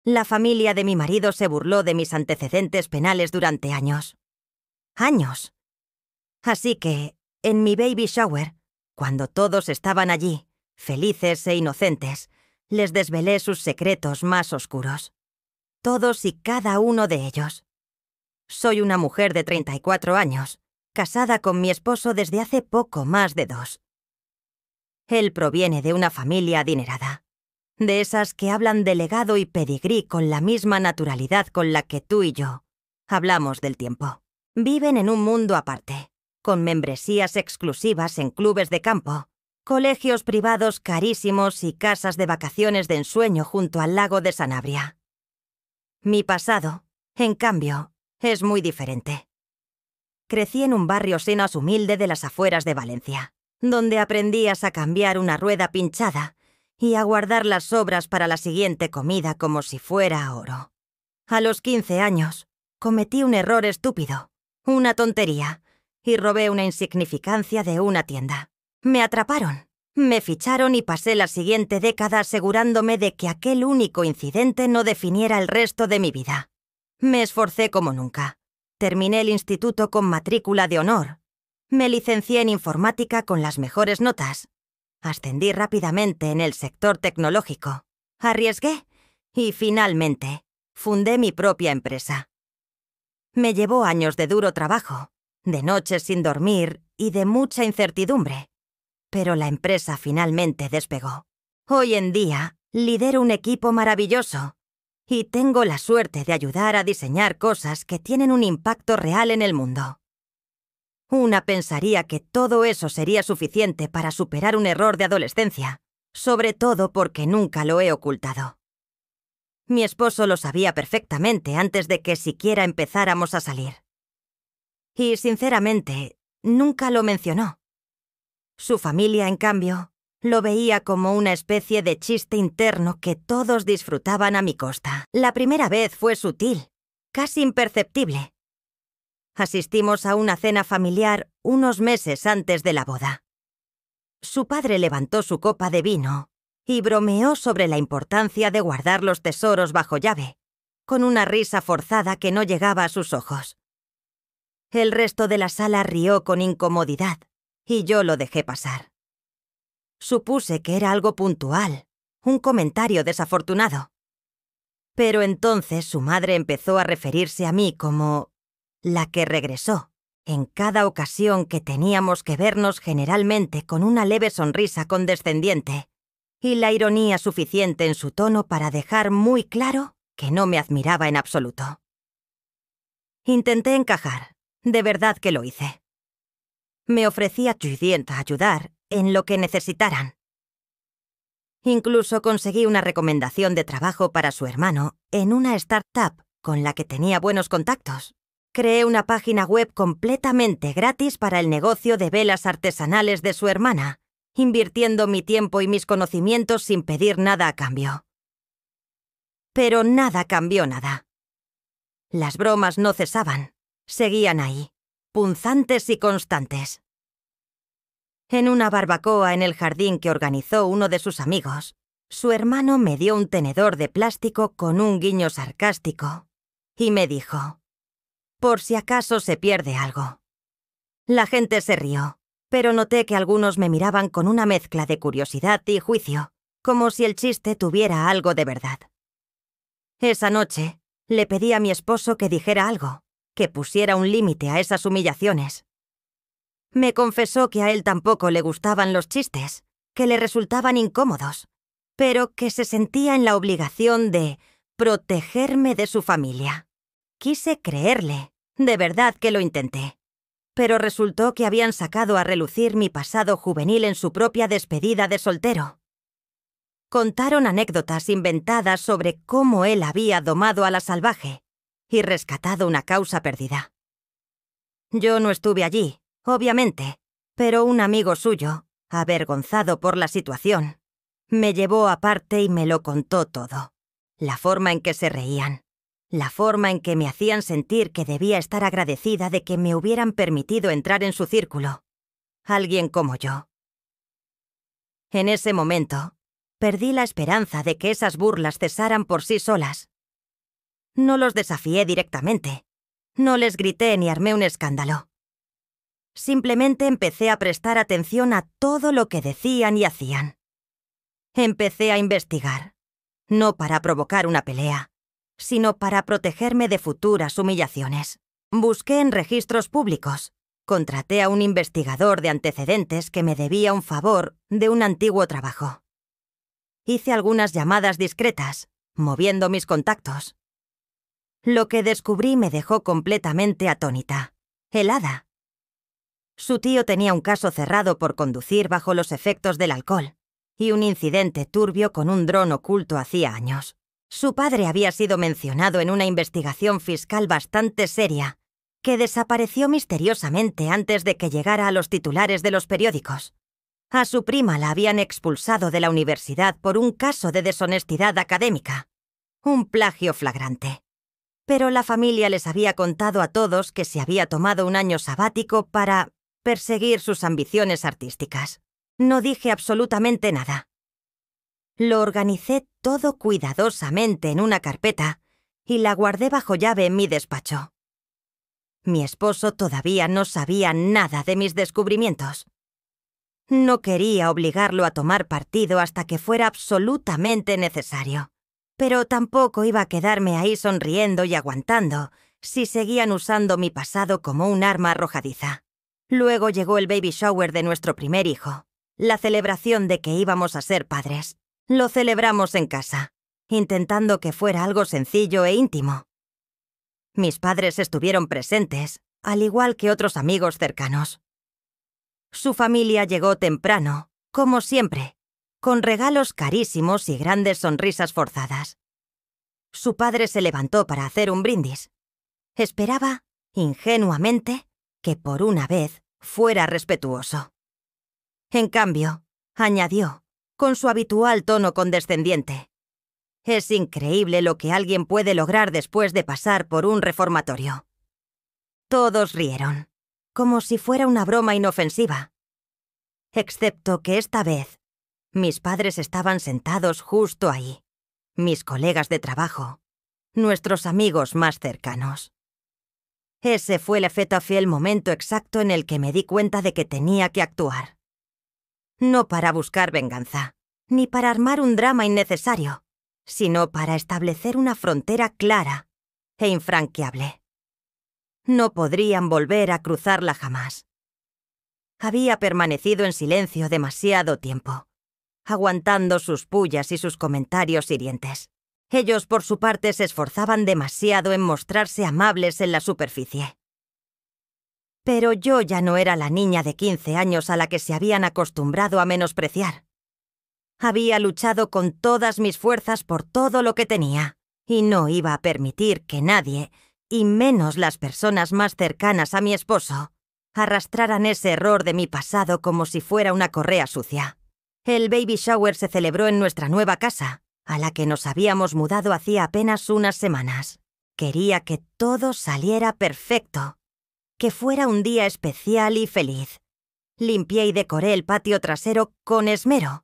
La familia de mi marido se burló de mis antecedentes penales durante años. ¡Años! Así que, en mi baby shower, cuando todos estaban allí, felices e inocentes, les desvelé sus secretos más oscuros. Todos y cada uno de ellos. Soy una mujer de 34 años, casada con mi esposo desde hace poco más de 2. Él proviene de una familia adinerada, de esas que hablan de legado y pedigrí con la misma naturalidad con la que tú y yo hablamos del tiempo. Viven en un mundo aparte, con membresías exclusivas en clubes de campo, colegios privados carísimos y casas de vacaciones de ensueño junto al lago de Sanabria. Mi pasado, en cambio, es muy diferente. Crecí en un barrio senos humilde de las afueras de Valencia, donde aprendías a cambiar una rueda pinchada y a guardar las sobras para la siguiente comida como si fuera oro. A los 15 años, cometí un error estúpido, una tontería, y robé una insignificancia de una tienda. Me atraparon, me ficharon y pasé la siguiente década asegurándome de que aquel único incidente no definiera el resto de mi vida. Me esforcé como nunca. Terminé el instituto con matrícula de honor. Me licencié en informática con las mejores notas. Ascendí rápidamente en el sector tecnológico. Arriesgué y, finalmente, fundé mi propia empresa. Me llevó años de duro trabajo, de noches sin dormir y de mucha incertidumbre. Pero la empresa finalmente despegó. Hoy en día, lidero un equipo maravilloso y tengo la suerte de ayudar a diseñar cosas que tienen un impacto real en el mundo. Una pensaría que todo eso sería suficiente para superar un error de adolescencia, sobre todo porque nunca lo he ocultado. Mi esposo lo sabía perfectamente antes de que siquiera empezáramos a salir. Y, sinceramente, nunca lo mencionó. Su familia, en cambio, lo veía como una especie de chiste interno que todos disfrutaban a mi costa. La primera vez fue sutil, casi imperceptible. Asistimos a una cena familiar unos meses antes de la boda. Su padre levantó su copa de vino y bromeó sobre la importancia de guardar los tesoros bajo llave, con una risa forzada que no llegaba a sus ojos. El resto de la sala rió con incomodidad, y yo lo dejé pasar. Supuse que era algo puntual, un comentario desafortunado. Pero entonces su madre empezó a referirse a mí como la que regresó, en cada ocasión que teníamos que vernos, generalmente con una leve sonrisa condescendiente y la ironía suficiente en su tono para dejar muy claro que no me admiraba en absoluto. Intenté encajar, de verdad que lo hice. Me ofrecí a ayudar en lo que necesitaran. Incluso conseguí una recomendación de trabajo para su hermano en una startup con la que tenía buenos contactos. Creé una página web completamente gratis para el negocio de velas artesanales de su hermana, invirtiendo mi tiempo y mis conocimientos sin pedir nada a cambio. Pero nada cambió nada. Las bromas no cesaban, seguían ahí, punzantes y constantes. En una barbacoa en el jardín que organizó uno de sus amigos, su hermano me dio un tenedor de plástico con un guiño sarcástico y me dijo: «Por si acaso se pierde algo». La gente se rió, pero noté que algunos me miraban con una mezcla de curiosidad y juicio, como si el chiste tuviera algo de verdad. Esa noche, le pedí a mi esposo que dijera algo, que pusiera un límite a esas humillaciones. Me confesó que a él tampoco le gustaban los chistes, que le resultaban incómodos, pero que se sentía en la obligación de protegerme de su familia. Quise creerle, de verdad que lo intenté. Pero resultó que habían sacado a relucir mi pasado juvenil en su propia despedida de soltero. Contaron anécdotas inventadas sobre cómo él había domado a la salvaje y rescatado una causa perdida. Yo no estuve allí, obviamente, pero un amigo suyo, avergonzado por la situación, me llevó aparte y me lo contó todo. La forma en que se reían, la forma en que me hacían sentir que debía estar agradecida de que me hubieran permitido entrar en su círculo. Alguien como yo. En ese momento, perdí la esperanza de que esas burlas cesaran por sí solas No los desafié directamente. No les grité ni armé un escándalo. Simplemente empecé a prestar atención a todo lo que decían y hacían. Empecé a investigar, no para provocar una pelea, sino para protegerme de futuras humillaciones. Busqué en registros públicos. Contraté a un investigador de antecedentes que me debía un favor de un antiguo trabajo. Hice algunas llamadas discretas, moviendo mis contactos. Lo que descubrí me dejó completamente atónita, helada. Su tío tenía un caso cerrado por conducir bajo los efectos del alcohol y un incidente turbio con un dron oculto hacía años. Su padre había sido mencionado en una investigación fiscal bastante seria que desapareció misteriosamente antes de que llegara a los titulares de los periódicos. A su prima la habían expulsado de la universidad por un caso de deshonestidad académica, un plagio flagrante. Pero la familia les había contado a todos que se había tomado un año sabático para perseguir sus ambiciones artísticas. No dije absolutamente nada. Lo organicé todo cuidadosamente en una carpeta y la guardé bajo llave en mi despacho. Mi esposo todavía no sabía nada de mis descubrimientos. No quería obligarlo a tomar partido hasta que fuera absolutamente necesario, pero tampoco iba a quedarme ahí sonriendo y aguantando si seguían usando mi pasado como un arma arrojadiza. Luego llegó el baby shower de nuestro primer hijo, la celebración de que íbamos a ser padres. Lo celebramos en casa, intentando que fuera algo sencillo e íntimo. Mis padres estuvieron presentes, al igual que otros amigos cercanos. Su familia llegó temprano, como siempre, con regalos carísimos y grandes sonrisas forzadas. Su padre se levantó para hacer un brindis. Esperaba, ingenuamente, que por una vez fuera respetuoso. En cambio, añadió, con su habitual tono condescendiente: «Es increíble lo que alguien puede lograr después de pasar por un reformatorio». Todos rieron, como si fuera una broma inofensiva. Excepto que esta vez, mis padres estaban sentados justo ahí, mis colegas de trabajo, nuestros amigos más cercanos. Ese fue el momento exacto en el que me di cuenta de que tenía que actuar. No para buscar venganza, ni para armar un drama innecesario, sino para establecer una frontera clara e infranqueable. No podrían volver a cruzarla jamás. Había permanecido en silencio demasiado tiempo, aguantando sus pullas y sus comentarios hirientes. Ellos, por su parte, se esforzaban demasiado en mostrarse amables en la superficie. Pero yo ya no era la niña de 15 años a la que se habían acostumbrado a menospreciar. Había luchado con todas mis fuerzas por todo lo que tenía, y no iba a permitir que nadie, y menos las personas más cercanas a mi esposo, arrastraran ese error de mi pasado como si fuera una correa sucia. El baby shower se celebró en nuestra nueva casa, a la que nos habíamos mudado hacía apenas unas semanas. Quería que todo saliera perfecto, que fuera un día especial y feliz. Limpié y decoré el patio trasero con esmero.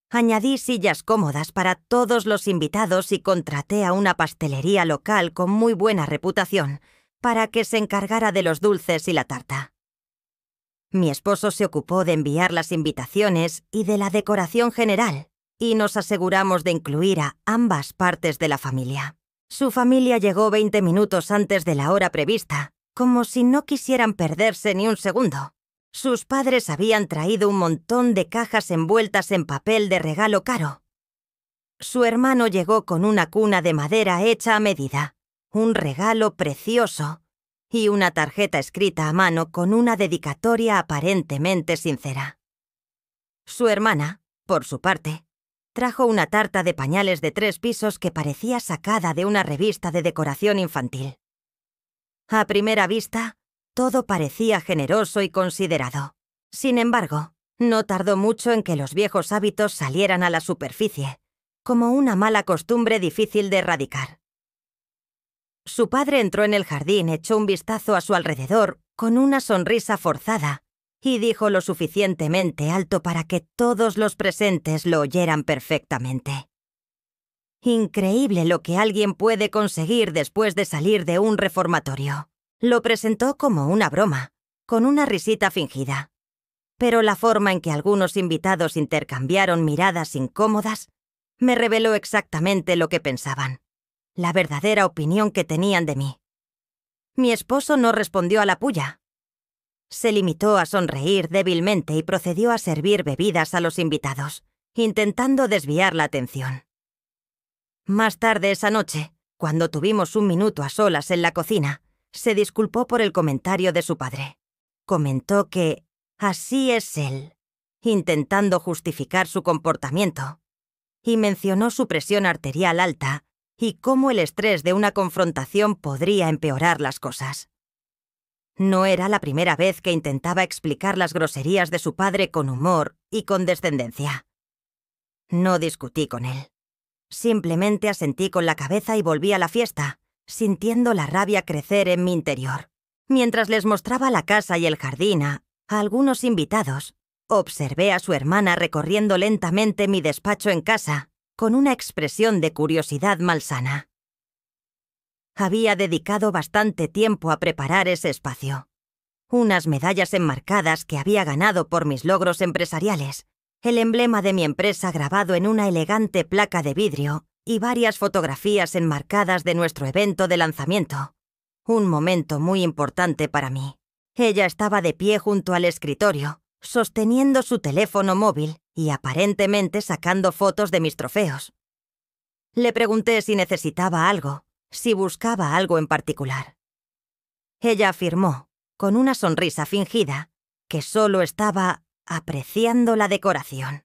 Añadí sillas cómodas para todos los invitados y contraté a una pastelería local con muy buena reputación para que se encargara de los dulces y la tarta. Mi esposo se ocupó de enviar las invitaciones y de la decoración general, y nos aseguramos de incluir a ambas partes de la familia. Su familia llegó 20 minutos antes de la hora prevista, como si no quisieran perderse ni un segundo. Sus padres habían traído un montón de cajas envueltas en papel de regalo caro. Su hermano llegó con una cuna de madera hecha a medida, un regalo precioso y una tarjeta escrita a mano con una dedicatoria aparentemente sincera. Su hermana, por su parte, trajo una tarta de pañales de 3 pisos que parecía sacada de una revista de decoración infantil. A primera vista, todo parecía generoso y considerado. Sin embargo, no tardó mucho en que los viejos hábitos salieran a la superficie, como una mala costumbre difícil de erradicar. Su padre entró en el jardín, echó un vistazo a su alrededor con una sonrisa forzada y dijo lo suficientemente alto para que todos los presentes lo oyeran perfectamente: Increíble lo que alguien puede conseguir después de salir de un reformatorio. Lo presentó como una broma, con una risita fingida. Pero la forma en que algunos invitados intercambiaron miradas incómodas me reveló exactamente lo que pensaban, la verdadera opinión que tenían de mí. Mi esposo no respondió a la pulla. Se limitó a sonreír débilmente y procedió a servir bebidas a los invitados, intentando desviar la atención. Más tarde esa noche, cuando tuvimos un minuto a solas en la cocina, se disculpó por el comentario de su padre. Comentó que así es él, intentando justificar su comportamiento, y mencionó su presión arterial alta y cómo el estrés de una confrontación podría empeorar las cosas. No era la primera vez que intentaba explicar las groserías de su padre con humor y condescendencia. No discutí con él. Simplemente asentí con la cabeza y volví a la fiesta, sintiendo la rabia crecer en mi interior. Mientras les mostraba la casa y el jardín a algunos invitados, observé a su hermana recorriendo lentamente mi despacho en casa, con una expresión de curiosidad malsana. Había dedicado bastante tiempo a preparar ese espacio. Unas medallas enmarcadas que había ganado por mis logros empresariales, el emblema de mi empresa grabado en una elegante placa de vidrio y varias fotografías enmarcadas de nuestro evento de lanzamiento. Un momento muy importante para mí. Ella estaba de pie junto al escritorio, sosteniendo su teléfono móvil y aparentemente sacando fotos de mis trofeos. Le pregunté si necesitaba algo, si buscaba algo en particular. Ella afirmó, con una sonrisa fingida, que solo estaba apreciando la decoración.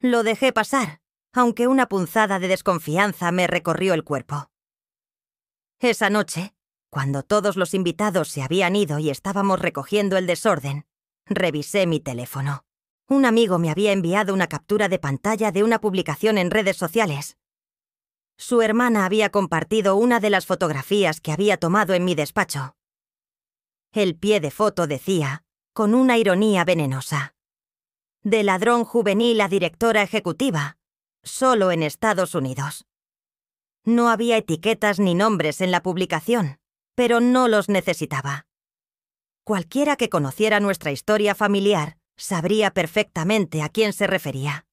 Lo dejé pasar, aunque una punzada de desconfianza me recorrió el cuerpo. Esa noche, cuando todos los invitados se habían ido y estábamos recogiendo el desorden, revisé mi teléfono. Un amigo me había enviado una captura de pantalla de una publicación en redes sociales. Su hermana había compartido una de las fotografías que había tomado en mi despacho. El pie de foto decía, con una ironía venenosa: de ladrón juvenil a directora ejecutiva, solo en Estados Unidos. No había etiquetas ni nombres en la publicación, pero no los necesitaba. Cualquiera que conociera nuestra historia familiar sabría perfectamente a quién se refería.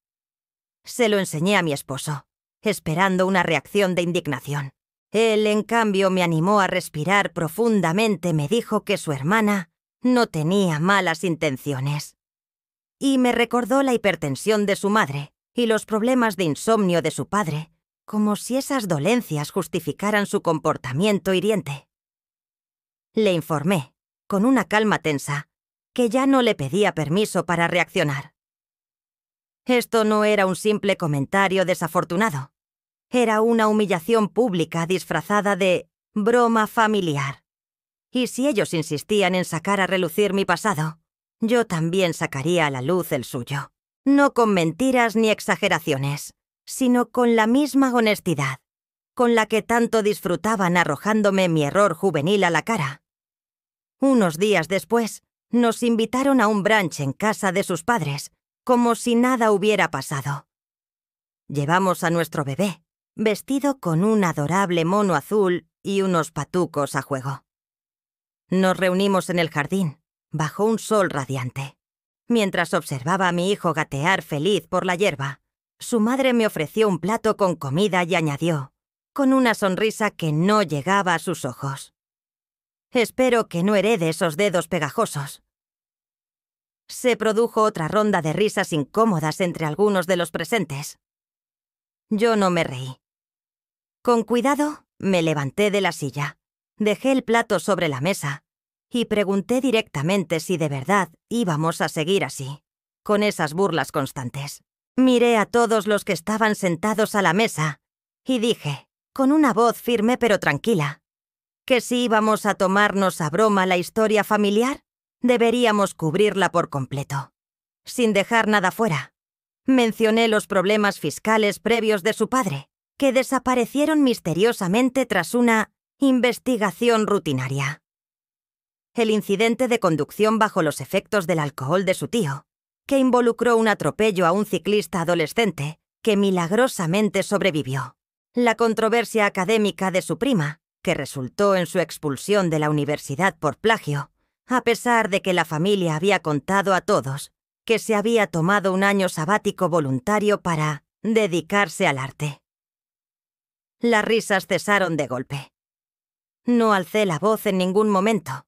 Se lo enseñé a mi esposo, esperando una reacción de indignación. Él, en cambio, me animó a respirar profundamente. Me dijo que su hermana no tenía malas intenciones. Y me recordó la hipertensión de su madre y los problemas de insomnio de su padre, como si esas dolencias justificaran su comportamiento hiriente. Le informé, con una calma tensa, que ya no le pedía permiso para reaccionar. Esto no era un simple comentario desafortunado. Era una humillación pública disfrazada de broma familiar. Y si ellos insistían en sacar a relucir mi pasado, yo también sacaría a la luz el suyo. No con mentiras ni exageraciones, sino con la misma honestidad, con la que tanto disfrutaban arrojándome mi error juvenil a la cara. Unos días después, nos invitaron a un brunch en casa de sus padres, como si nada hubiera pasado. Llevamos a nuestro bebé, vestido con un adorable mono azul y unos patucos a juego. Nos reunimos en el jardín, bajo un sol radiante. Mientras observaba a mi hijo gatear feliz por la hierba, su madre me ofreció un plato con comida y añadió, con una sonrisa que no llegaba a sus ojos: espero que no herede esos dedos pegajosos. Se produjo otra ronda de risas incómodas entre algunos de los presentes. Yo no me reí. Con cuidado, me levanté de la silla, dejé el plato sobre la mesa y pregunté directamente si de verdad íbamos a seguir así, con esas burlas constantes. Miré a todos los que estaban sentados a la mesa y dije, con una voz firme pero tranquila, que si íbamos a tomarnos a broma la historia familiar, deberíamos cubrirla por completo, sin dejar nada fuera. Mencioné los problemas fiscales previos de su padre, que desaparecieron misteriosamente tras una investigación rutinaria. El incidente de conducción bajo los efectos del alcohol de su tío, que involucró un atropello a un ciclista adolescente que milagrosamente sobrevivió. La controversia académica de su prima, que resultó en su expulsión de la universidad por plagio, a pesar de que la familia había contado a todos que se había tomado un año sabático voluntario para dedicarse al arte. Las risas cesaron de golpe. No alcé la voz en ningún momento.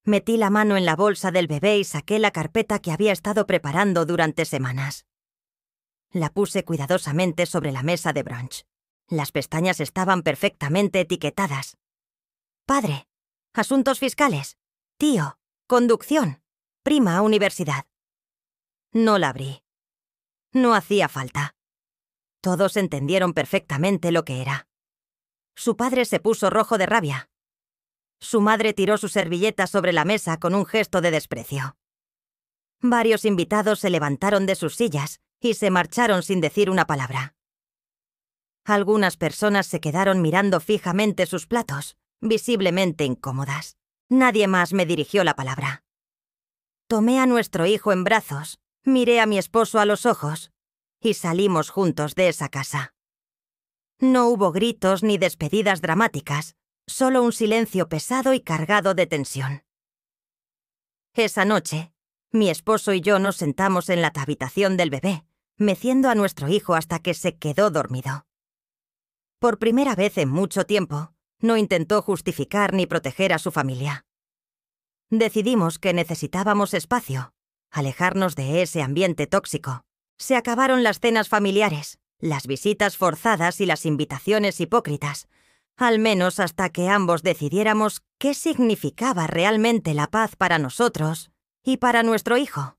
Metí la mano en la bolsa del bebé y saqué la carpeta que había estado preparando durante semanas. La puse cuidadosamente sobre la mesa de brunch. Las pestañas estaban perfectamente etiquetadas. Padre, asuntos fiscales, tío, conducción, prima, universidad. No la abrí. No hacía falta. Todos entendieron perfectamente lo que era. Su padre se puso rojo de rabia. Su madre tiró su servilleta sobre la mesa con un gesto de desprecio. Varios invitados se levantaron de sus sillas y se marcharon sin decir una palabra. Algunas personas se quedaron mirando fijamente sus platos, visiblemente incómodas. Nadie más me dirigió la palabra. Tomé a nuestro hijo en brazos, miré a mi esposo a los ojos y salimos juntos de esa casa. No hubo gritos ni despedidas dramáticas, solo un silencio pesado y cargado de tensión. Esa noche, mi esposo y yo nos sentamos en la habitación del bebé, meciendo a nuestro hijo hasta que se quedó dormido. Por primera vez en mucho tiempo, no intentó justificar ni proteger a su familia. Decidimos que necesitábamos espacio, alejarnos de ese ambiente tóxico. Se acabaron las cenas familiares, las visitas forzadas y las invitaciones hipócritas, al menos hasta que ambos decidiéramos qué significaba realmente la paz para nosotros y para nuestro hijo.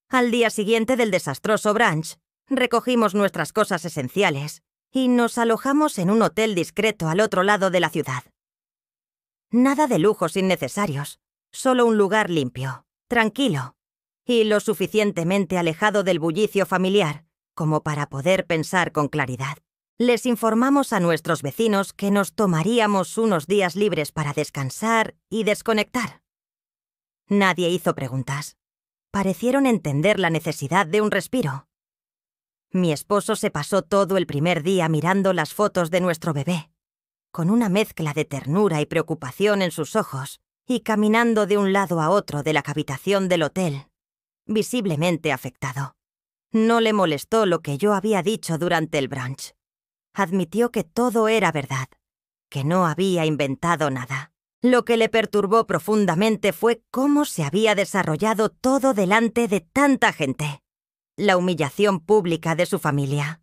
Al día siguiente del desastroso brunch, recogimos nuestras cosas esenciales y nos alojamos en un hotel discreto al otro lado de la ciudad. Nada de lujos innecesarios, solo un lugar limpio, tranquilo y lo suficientemente alejado del bullicio familiar como para poder pensar con claridad. Les informamos a nuestros vecinos que nos tomaríamos unos días libres para descansar y desconectar. Nadie hizo preguntas. Parecieron entender la necesidad de un respiro. Mi esposo se pasó todo el primer día mirando las fotos de nuestro bebé, con una mezcla de ternura y preocupación en sus ojos, y caminando de un lado a otro de la habitación del hotel, visiblemente afectado. No le molestó lo que yo había dicho durante el brunch. Admitió que todo era verdad, que no había inventado nada. Lo que le perturbó profundamente fue cómo se había desarrollado todo delante de tanta gente. La humillación pública de su familia.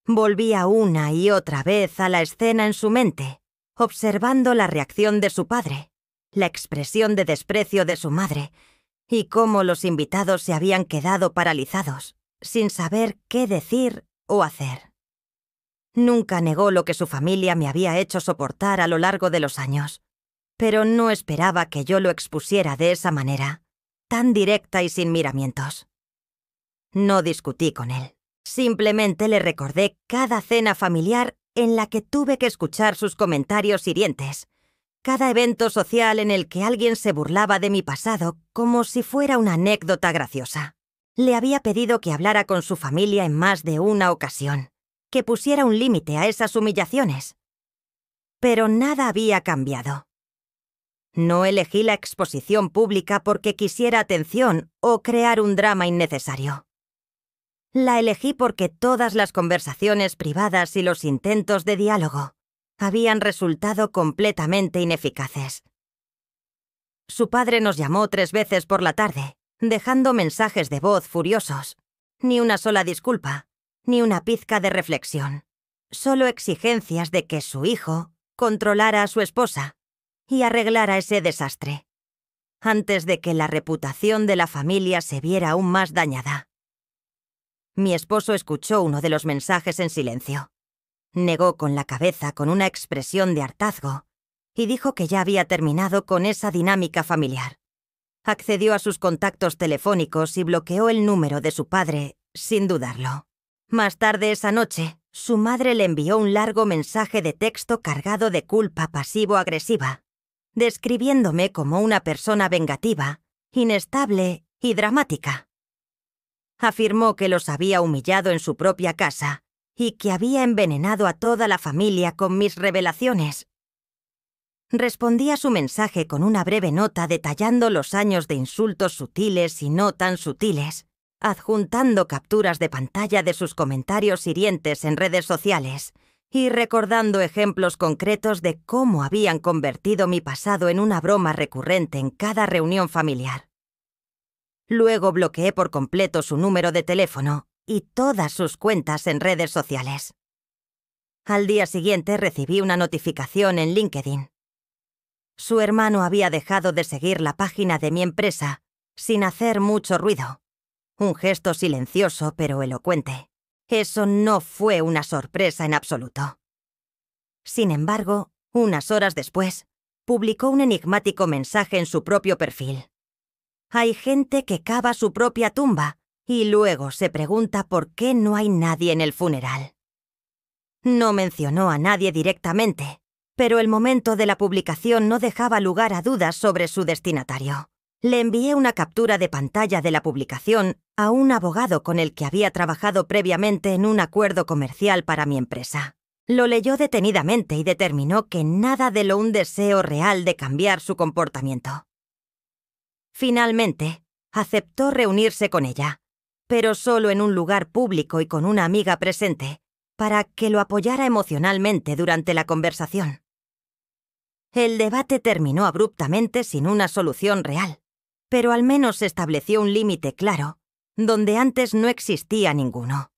Volvía una y otra vez a la escena en su mente, observando la reacción de su padre, la expresión de desprecio de su madre, y cómo los invitados se habían quedado paralizados, sin saber qué decir o hacer. Nunca negó lo que su familia me había hecho soportar a lo largo de los años, pero no esperaba que yo lo expusiera de esa manera, tan directa y sin miramientos. No discutí con él. Simplemente le recordé cada cena familiar en la que tuve que escuchar sus comentarios hirientes, cada evento social en el que alguien se burlaba de mi pasado como si fuera una anécdota graciosa. Le había pedido que hablara con su familia en más de una ocasión, que pusiera un límite a esas humillaciones. Pero nada había cambiado. No elegí la exposición pública porque quisiera atención o crear un drama innecesario. La elegí porque todas las conversaciones privadas y los intentos de diálogo habían resultado completamente ineficaces. Su padre nos llamó 3 veces por la tarde, dejando mensajes de voz furiosos. Ni una sola disculpa, ni una pizca de reflexión. Solo exigencias de que su hijo controlara a su esposa y arreglara ese desastre, antes de que la reputación de la familia se viera aún más dañada. Mi esposo escuchó uno de los mensajes en silencio. Negó con la cabeza con una expresión de hartazgo y dijo que ya había terminado con esa dinámica familiar. Accedió a sus contactos telefónicos y bloqueó el número de su padre, sin dudarlo. Más tarde esa noche, su madre le envió un largo mensaje de texto cargado de culpa pasivo-agresiva, describiéndome como una persona vengativa, inestable y dramática. Afirmó que los había humillado en su propia casa y que había envenenado a toda la familia con mis revelaciones. Respondí a su mensaje con una breve nota detallando los años de insultos sutiles y no tan sutiles, adjuntando capturas de pantalla de sus comentarios hirientes en redes sociales y recordando ejemplos concretos de cómo habían convertido mi pasado en una broma recurrente en cada reunión familiar. Luego bloqueé por completo su número de teléfono y todas sus cuentas en redes sociales. Al día siguiente recibí una notificación en LinkedIn. Su hermano había dejado de seguir la página de mi empresa sin hacer mucho ruido. Un gesto silencioso pero elocuente. Eso no fue una sorpresa en absoluto. Sin embargo, unas horas después, publicó un enigmático mensaje en su propio perfil. Hay gente que cava su propia tumba y luego se pregunta por qué no hay nadie en el funeral. No mencionó a nadie directamente, pero el momento de la publicación no dejaba lugar a dudas sobre su destinatario. Le envié una captura de pantalla de la publicación a un abogado con el que había trabajado previamente en un acuerdo comercial para mi empresa. Lo leyó detenidamente y determinó que nada de lo un deseo real de cambiar su comportamiento. Finalmente, aceptó reunirse con ella, pero solo en un lugar público y con una amiga presente, para que lo apoyara emocionalmente durante la conversación. El debate terminó abruptamente sin una solución real, pero al menos estableció un límite claro, donde antes no existía ninguno.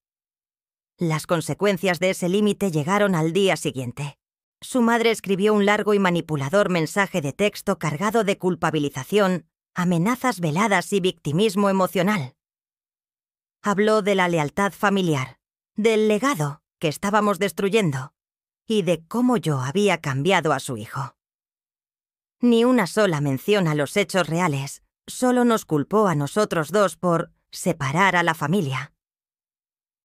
Las consecuencias de ese límite llegaron al día siguiente. Su madre escribió un largo y manipulador mensaje de texto cargado de culpabilización, amenazas veladas y victimismo emocional. Habló de la lealtad familiar, del legado que estábamos destruyendo y de cómo yo había cambiado a su hijo. Ni una sola mención a los hechos reales, solo nos culpó a nosotros dos por separar a la familia.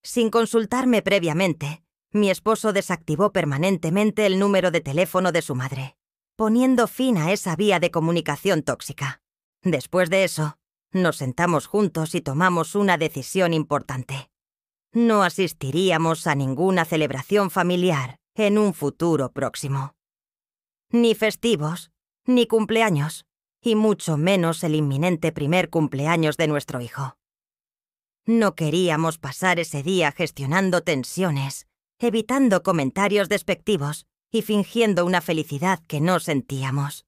Sin consultarme previamente, mi esposo desactivó permanentemente el número de teléfono de su madre, poniendo fin a esa vía de comunicación tóxica. Después de eso, nos sentamos juntos y tomamos una decisión importante. No asistiríamos a ninguna celebración familiar en un futuro próximo. Ni festivos, ni cumpleaños, y mucho menos el inminente primer cumpleaños de nuestro hijo. No queríamos pasar ese día gestionando tensiones, evitando comentarios despectivos y fingiendo una felicidad que no sentíamos.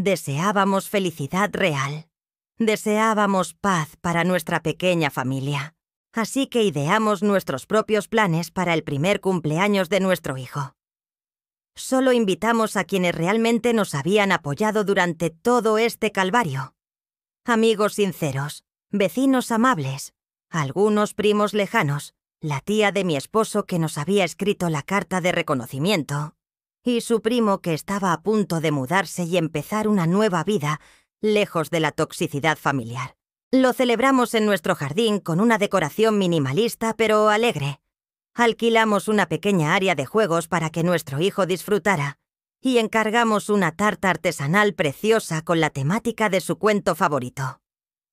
Deseábamos felicidad real. Deseábamos paz para nuestra pequeña familia. Así que ideamos nuestros propios planes para el primer cumpleaños de nuestro hijo. Solo invitamos a quienes realmente nos habían apoyado durante todo este calvario. Amigos sinceros, vecinos amables, algunos primos lejanos, la tía de mi esposo que nos había escrito la carta de reconocimiento, y su primo que estaba a punto de mudarse y empezar una nueva vida lejos de la toxicidad familiar. Lo celebramos en nuestro jardín con una decoración minimalista pero alegre. Alquilamos una pequeña área de juegos para que nuestro hijo disfrutara y encargamos una tarta artesanal preciosa con la temática de su cuento favorito.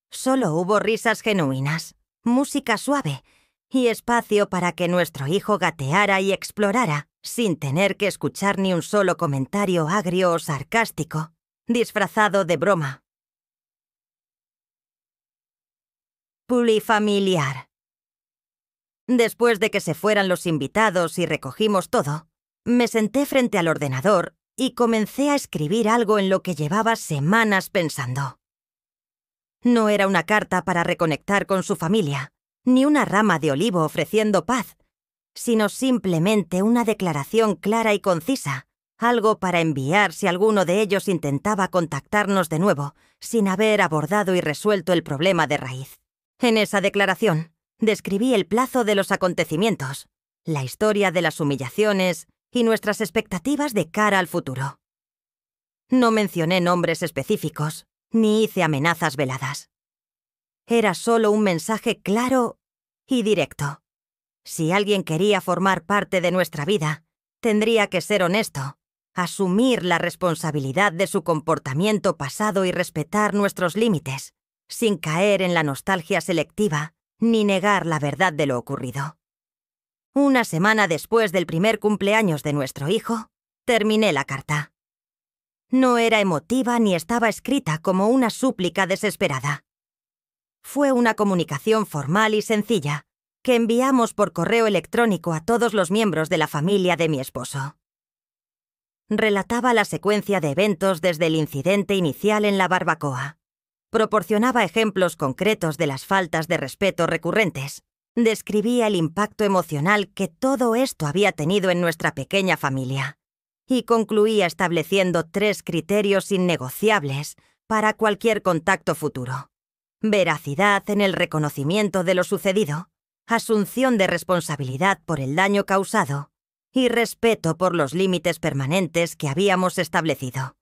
Solo hubo risas genuinas, música suave y espacio para que nuestro hijo gateara y explorara sin tener que escuchar ni un solo comentario agrio o sarcástico, disfrazado de broma. Plurifamiliar. Después de que se fueran los invitados y recogimos todo, me senté frente al ordenador y comencé a escribir algo en lo que llevaba semanas pensando. No era una carta para reconectar con su familia, ni una rama de olivo ofreciendo paz, sino simplemente una declaración clara y concisa, algo para enviar si alguno de ellos intentaba contactarnos de nuevo, sin haber abordado y resuelto el problema de raíz. En esa declaración, describí el plazo de los acontecimientos, la historia de las humillaciones y nuestras expectativas de cara al futuro. No mencioné nombres específicos, ni hice amenazas veladas. Era solo un mensaje claro y directo. Si alguien quería formar parte de nuestra vida, tendría que ser honesto, asumir la responsabilidad de su comportamiento pasado y respetar nuestros límites, sin caer en la nostalgia selectiva ni negar la verdad de lo ocurrido. Una semana después del primer cumpleaños de nuestro hijo, terminé la carta. No era emotiva ni estaba escrita como una súplica desesperada. Fue una comunicación formal y sencilla que enviamos por correo electrónico a todos los miembros de la familia de mi esposo. Relataba la secuencia de eventos desde el incidente inicial en la barbacoa. Proporcionaba ejemplos concretos de las faltas de respeto recurrentes. Describía el impacto emocional que todo esto había tenido en nuestra pequeña familia. Y concluía estableciendo 3 criterios innegociables para cualquier contacto futuro: veracidad en el reconocimiento de lo sucedido, asunción de responsabilidad por el daño causado y respeto por los límites permanentes que habíamos establecido.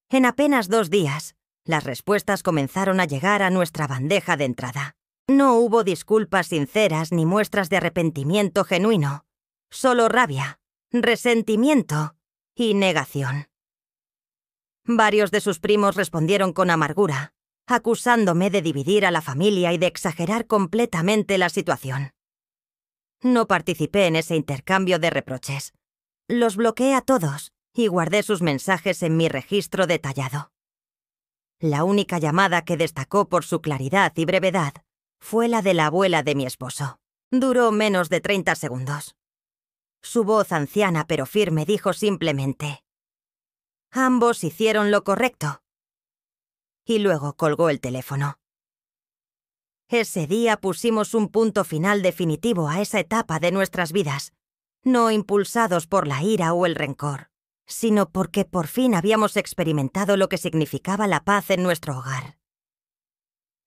En apenas 2 días, las respuestas comenzaron a llegar a nuestra bandeja de entrada. No hubo disculpas sinceras ni muestras de arrepentimiento genuino, solo rabia, resentimiento y negación. Varios de sus primos respondieron con amargura, acusándome de dividir a la familia y de exagerar completamente la situación. No participé en ese intercambio de reproches. Los bloqueé a todos y guardé sus mensajes en mi registro detallado. La única llamada que destacó por su claridad y brevedad fue la de la abuela de mi esposo. Duró menos de 30 segundos. Su voz anciana pero firme dijo simplemente: «Ambos hicieron lo correcto». Y luego colgó el teléfono. Ese día pusimos un punto final definitivo a esa etapa de nuestras vidas, no impulsados por la ira o el rencor, sino porque por fin habíamos experimentado lo que significaba la paz en nuestro hogar.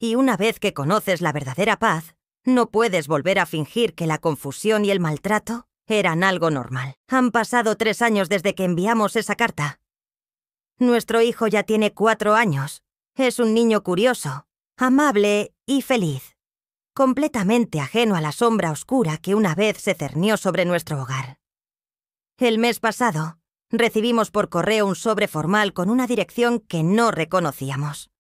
Y una vez que conoces la verdadera paz, no puedes volver a fingir que la confusión y el maltrato eran algo normal. Han pasado 3 años desde que enviamos esa carta. Nuestro hijo ya tiene 4 años. Es un niño curioso, amable y feliz, completamente ajeno a la sombra oscura que una vez se cernió sobre nuestro hogar. El mes pasado, recibimos por correo un sobre formal con una dirección que no reconocíamos.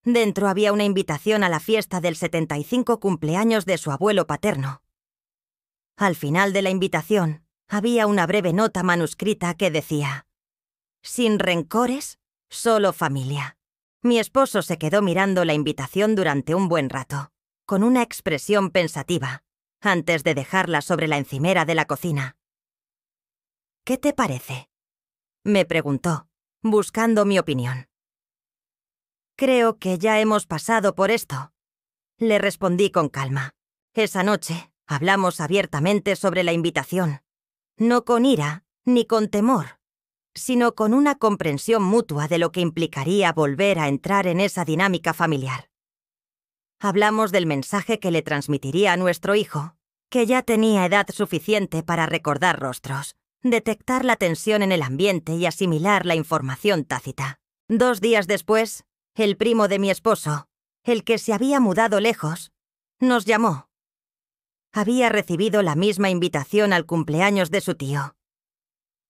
Dentro había una invitación a la fiesta del 75 cumpleaños de su abuelo paterno. Al final de la invitación, había una breve nota manuscrita que decía: «Sin rencores, solo familia». Mi esposo se quedó mirando la invitación durante un buen rato, con una expresión pensativa, antes de dejarla sobre la encimera de la cocina. «¿Qué te parece?», me preguntó, buscando mi opinión. «Creo que ya hemos pasado por esto», le respondí con calma. Esa noche hablamos abiertamente sobre la invitación, no con ira ni con temor, sino con una comprensión mutua de lo que implicaría volver a entrar en esa dinámica familiar. Hablamos del mensaje que le transmitiría a nuestro hijo, que ya tenía edad suficiente para recordar rostros, detectar la tensión en el ambiente y asimilar la información tácita. 2 días después, el primo de mi esposo, el que se había mudado lejos, nos llamó. Había recibido la misma invitación al cumpleaños de su tío.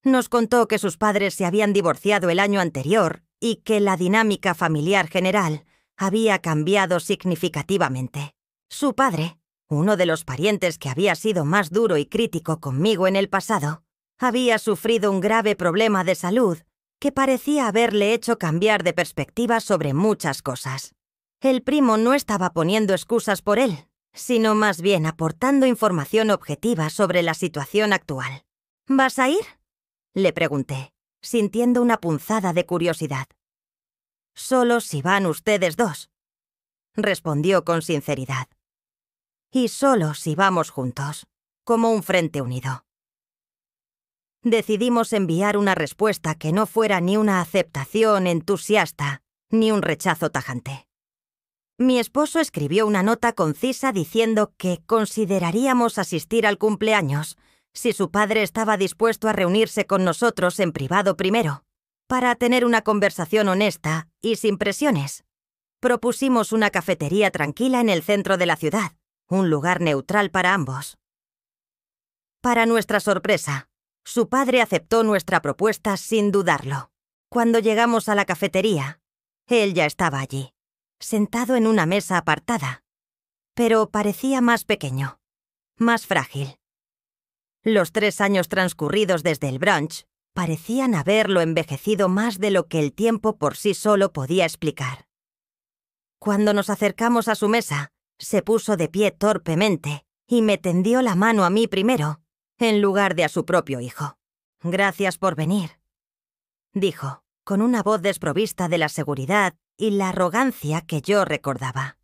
Nos contó que sus padres se habían divorciado el año anterior y que la dinámica familiar general había cambiado significativamente. Su padre, uno de los parientes que había sido más duro y crítico conmigo en el pasado, había sufrido un grave problema de salud que parecía haberle hecho cambiar de perspectiva sobre muchas cosas. El primo no estaba poniendo excusas por él, sino más bien aportando información objetiva sobre la situación actual. «¿Vas a ir?», le pregunté, sintiendo una punzada de curiosidad. «Solo si van ustedes 2», respondió con sinceridad. «Y solo si vamos juntos, como un frente unido». Decidimos enviar una respuesta que no fuera ni una aceptación entusiasta, ni un rechazo tajante. Mi esposo escribió una nota concisa diciendo que consideraríamos asistir al cumpleaños si su padre estaba dispuesto a reunirse con nosotros en privado primero, para tener una conversación honesta y sin presiones. Propusimos una cafetería tranquila en el centro de la ciudad, un lugar neutral para ambos. Para nuestra sorpresa, su padre aceptó nuestra propuesta sin dudarlo. Cuando llegamos a la cafetería, él ya estaba allí, sentado en una mesa apartada, pero parecía más pequeño, más frágil. Los 3 años transcurridos desde el brunch parecían haberlo envejecido más de lo que el tiempo por sí solo podía explicar. Cuando nos acercamos a su mesa, se puso de pie torpemente y me tendió la mano a mí primero, en lugar de a su propio hijo. «Gracias por venir», dijo, con una voz desprovista de la seguridad y la arrogancia que yo recordaba.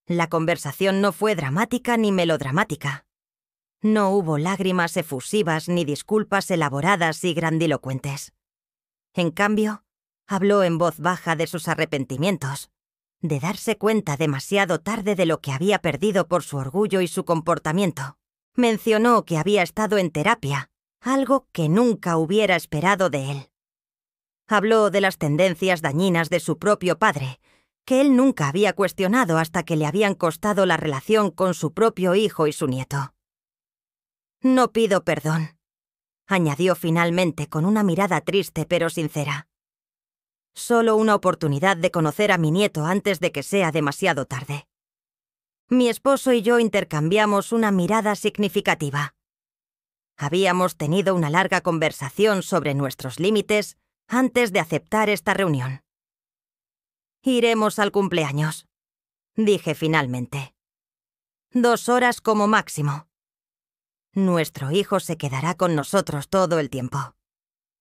La conversación no fue dramática ni melodramática. No hubo lágrimas efusivas ni disculpas elaboradas y grandilocuentes. En cambio, habló en voz baja de sus arrepentimientos, de darse cuenta demasiado tarde de lo que había perdido por su orgullo y su comportamiento. Mencionó que había estado en terapia, algo que nunca hubiera esperado de él. Habló de las tendencias dañinas de su propio padre, que él nunca había cuestionado hasta que le habían costado la relación con su propio hijo y su nieto. «No pido perdón», añadió finalmente con una mirada triste pero sincera. «Solo una oportunidad de conocer a mi nieto antes de que sea demasiado tarde». Mi esposo y yo intercambiamos una mirada significativa. Habíamos tenido una larga conversación sobre nuestros límites antes de aceptar esta reunión. «Iremos al cumpleaños», dije finalmente. 2 horas como máximo. Nuestro hijo se quedará con nosotros todo el tiempo.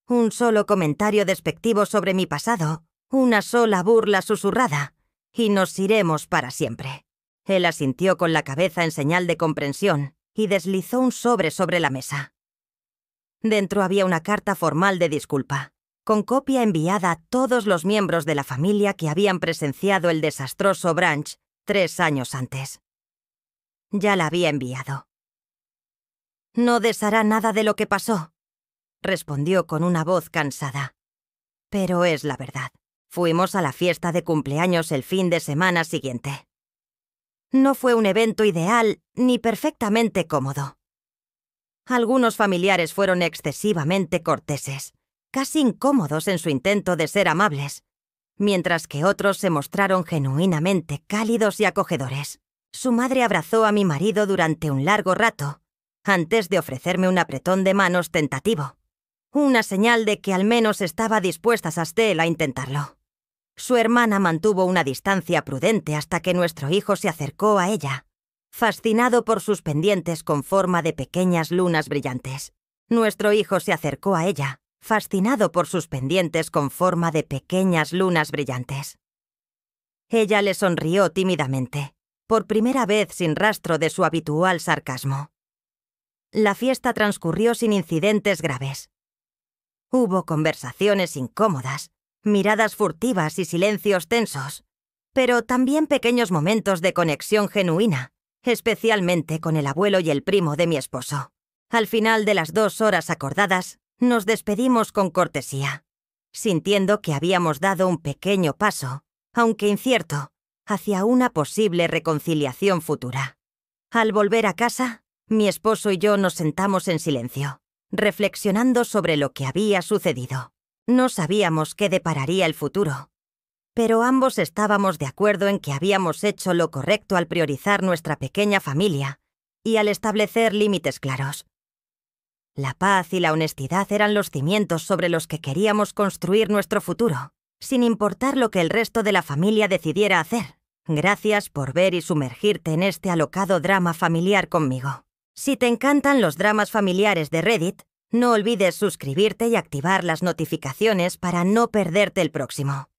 Un solo comentario despectivo sobre mi pasado, una sola burla susurrada, y nos iremos para siempre. Él asintió con la cabeza en señal de comprensión y deslizó un sobre la mesa. Dentro había una carta formal de disculpa, con copia enviada a todos los miembros de la familia que habían presenciado el desastroso brunch 3 años antes. Ya la había enviado. «No deshará nada de lo que pasó», respondió con una voz cansada. «Pero es la verdad. Fuimos a la fiesta de cumpleaños el fin de semana siguiente. No fue un evento ideal ni perfectamente cómodo. Algunos familiares fueron excesivamente corteses, casi incómodos en su intento de ser amables, mientras que otros se mostraron genuinamente cálidos y acogedores. Su madre abrazó a mi marido durante un largo rato, antes de ofrecerme un apretón de manos tentativo, una señal de que al menos estaba dispuesta Sastel a intentarlo. Su hermana mantuvo una distancia prudente hasta que nuestro hijo se acercó a ella, fascinado por sus pendientes con forma de pequeñas lunas brillantes. Nuestro hijo se acercó a ella, fascinado por sus pendientes con forma de pequeñas lunas brillantes. Ella le sonrió tímidamente, por primera vez sin rastro de su habitual sarcasmo. La fiesta transcurrió sin incidentes graves. Hubo conversaciones incómodas, miradas furtivas y silencios tensos, pero también pequeños momentos de conexión genuina, especialmente con el abuelo y el primo de mi esposo. Al final de las 2 horas acordadas, nos despedimos con cortesía, sintiendo que habíamos dado un pequeño paso, aunque incierto, hacia una posible reconciliación futura. Al volver a casa, mi esposo y yo nos sentamos en silencio, reflexionando sobre lo que había sucedido. No sabíamos qué depararía el futuro, pero ambos estábamos de acuerdo en que habíamos hecho lo correcto al priorizar nuestra pequeña familia y al establecer límites claros. La paz y la honestidad eran los cimientos sobre los que queríamos construir nuestro futuro, sin importar lo que el resto de la familia decidiera hacer. Gracias por ver y sumergirte en este alocado drama familiar conmigo. Si te encantan los dramas familiares de Reddit, no olvides suscribirte y activar las notificaciones para no perderte el próximo.